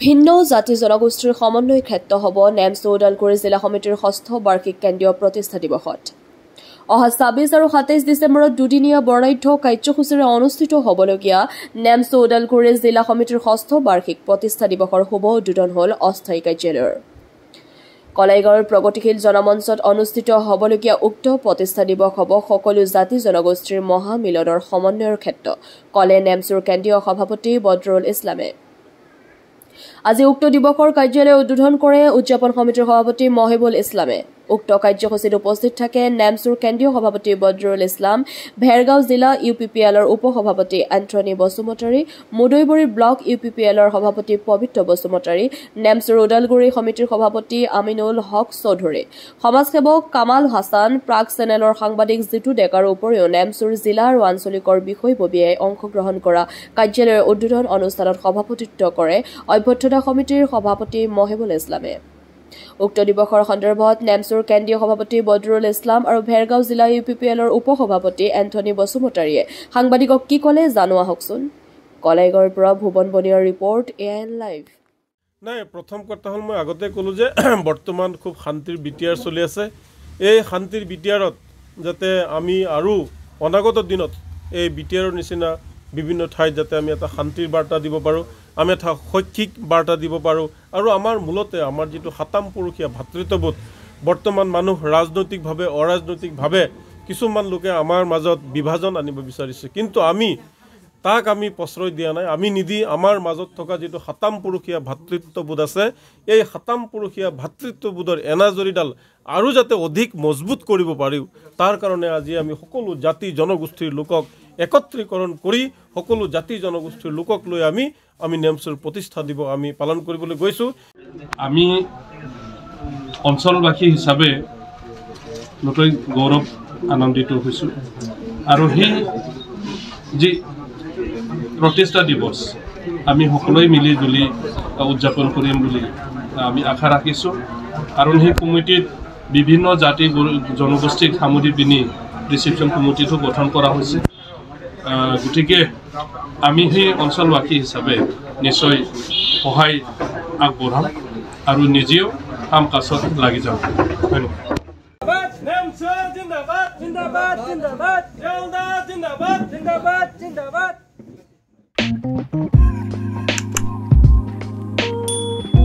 ভিন্ন জাতি জনগোষ্ঠীৰ সমন্বয় ক্ষেত্ৰ হ'ব নেমছো ওদালগুৰি জিলা সমিতিৰ ৬ষ্ঠ বাৰ্ষিক কেন্দ্ৰীয় প্ৰতিষ্ঠা দিৱসত অহা ২৬ আৰু ২৭ ডিচেম্বৰত দুদিনীয়া বৰ্ণাঢ্য কাৰ্যসূচীৰে অনুষ্ঠিত হ'বলগীয়া নেমছো ওদালগুৰি জিলা সমিতিৰ ৬ষ্ঠ বাৰ্ষিক প্ৰতিষ্ঠা দিৱসৰ শুভ উদ্বোধন হ'ল অস্থায়ী কাৰ্যালয়ৰ কলাইগাঁৱৰ প্ৰগতিশীল জনমঞ্চত অনুষ্ঠিত হ'বলগীয়া উক্ত প্ৰতিষ্ঠা দিৱস হ'ব সকলো জাতি জনগোষ্ঠীৰ মহামিলনৰ সমন্বয়ৰ ক্ষেত্ৰ কলে নেমছোৰ কেন্দ্ৰীয় সভাপতি বদৰুল ইছলামে আজি উক্ত দিৱসৰ কাৰ্যালয় উদ্বোধন কৰে উদযাপন সমিতিৰ সভাপতি মহিবুল ইছলামে উক্ত কাৰ্যসূচীত উপস্থিত থাকে নেমছোৰ কেন্দ্ৰীয় সভাপতি বদৰুল ইছলাম ভেৰগাঁও জিলা ইউপিপিএলৰ উপসভাপতি এন্থনী বসুমতাৰী মুদৈবৰী ব্লক ইউপিপিএলৰ সভাপতি পবিত্ৰ বসুমতাৰী নেমছোৰ ওদালগুৰি সমিতিৰ সভাপতি আমিনুল হক চৌধুৰী সমাজসেৱক কামাল হাছান প্ৰাগ চেনেলৰ সাংবাদিক জিতু ডেকাৰ উপৰিও নেমছোৰ জিলা আৰু আঞ্চলিকৰ বিষয়ববীয়াই অংশগ্ৰহণ কৰা কাৰ্যালয়ৰ উদ্বোধন অনুষ্ঠানত সভাপতিত্ব কৰে অভ্যৰ্থনা সমিতিৰ সভাপতি মহিবুল ইছলামে উক্ত দিৱসৰ সন্দৰ্ভত নেমছোৰ কেন্দ্ৰীয় সভাপতি বদৰুল ইছলাম আৰু ভেৰগাঁও জিলা ইউপিপিএলৰ উপসভাপতি এন্থনী বসুমতাৰীয়ে সাংবাদিকক কি ক'লে জানো আহকচোন কলাইগাঁৱৰ পৰা ভুৱন বনিয়াৰ ৰিপৰ্ট এএন লাইভ নাই প্ৰথম কথা হ'ল মই আগতে ক'লো যে বৰ্তমান খুব শান্তিৰ বিটিয়াৰ চলি আছে এই শান্তিৰ বিটিয়াৰত যাতে আমি আৰু অনাগত দিনত এই বিটিয়াৰৰ নিচিনা বিভিন্ন ঠাইত যাতে আমি এটা শান্তিৰ বাৰ্তা দিব পাৰোঁ আমি এটা শৈক্ষিক বাৰ্তা দিব পাৰোঁ আৰু আমাৰ মূলতে আমাৰ যিটো সাতাম পুৰুষীয়া ভাতৃত্ববোধ বৰ্তমান মানুহ ৰাজনৈতিকভাৱে অৰাজনৈতিকভাৱে কিছুমান লোকে আমাৰ মাজত বিভাজন আনিব বিচাৰিছে কিন্তু তাক আমি প্ৰশ্ৰয় দিয়া নাই আমি নিদি আমাৰ মাজত থকা যিটো সাতাম পুৰুষীয়া ভাতৃত্ববোধ আছে এই সাতাম পুৰুষীয়া ভাতৃত্ববোধৰ এনাজৰীডাল আৰু যাতে অধিক মজবুত কৰিব পাৰোঁ তাৰ কাৰণে আজি আমি সকলো জাতি জনগোষ্ঠীৰ লোকক একত্ৰীকৰণ কৰি সকলো জাতি জনগোষ্ঠীৰ লোকক লৈ আমি নেমছোৰ প্ৰতিষ্ঠা দিব আমি পালন কৰিবলৈ গৈছোঁ আমি অঞ্চলবাসী হিচাপে নতুন গৌৰৱ আনন্দিত হৈছোঁ আৰু সেই যি প্ৰতিষ্ঠা দিৱস আমি সকলোৱে মিলি জুলি উদযাপন কৰিম বুলি আমি আশা ৰাখিছোঁ কাৰণ সেই কমিটিত বিভিন্ন জাতি জনগোষ্ঠীক সামৰি পিনি ৰিচিপশ্যন কমিটিটো গঠন কৰা হৈছে গতিকে আমি সেই অঞ্চলবাসী হিচাপে নিশ্চয় সহায় আগবঢ়াম আৰু নিজেও কাম কাজত লাগি যাম ধন্যবাদ